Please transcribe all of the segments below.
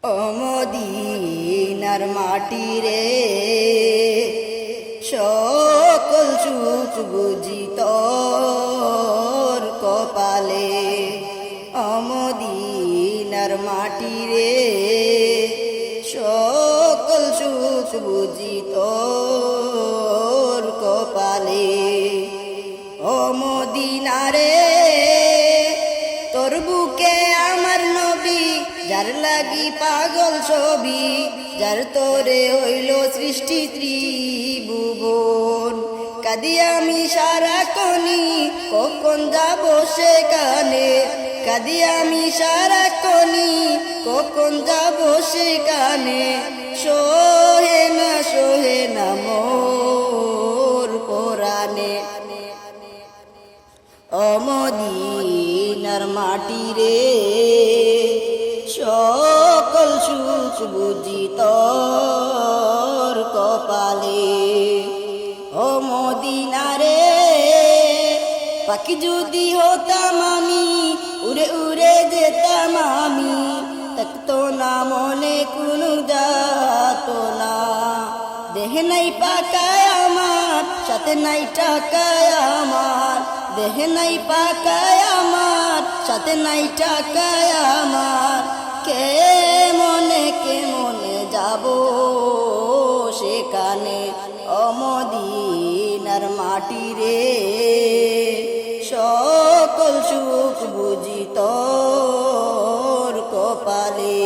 ও মদিনার মাটি রে সকল সুখ বুঝি তোর কপালে। ও মদিনার মাটি রে সকল সুখ বুঝি তোর কপালে। ও মদিনারে তোর বুকে আমার নবী, যার লাগি পাগল ছবি, যার তোরে হইল সৃষ্টি ত্রিভুবন। কাঁদি আমি সারাক্ষণি, কখন যাব সেখানে। কাঁদি আমি সারাক্ষণি, কখন যাব সেখানে। সোহে না মোর কোরআনে। ও মদিনার মাটি রে সকল সুখ বুঝি তোর কপালে। ও মদিনারে পাখি যদি হতাম আমি, উড়ে উড়ে যেতাম আমি, থাকতো না মনে কোনো যাত না। দেহে নাই পাকায় আমার, সাথে নাই টাকায় আমার। দেহে নাই পাকায় আমার, সাথে নাই টাকায় আমার। কে মনে যাব সেখানে। ও মদিনার মাটি রে সকল সুখ বুঝি তোর কপালে।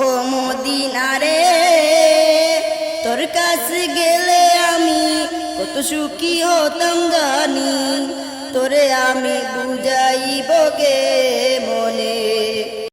ও মদিনারে তোর কাছে গেলে আমি কত সুখী হতাম জানি। তোরে আমি বুঝাইব গে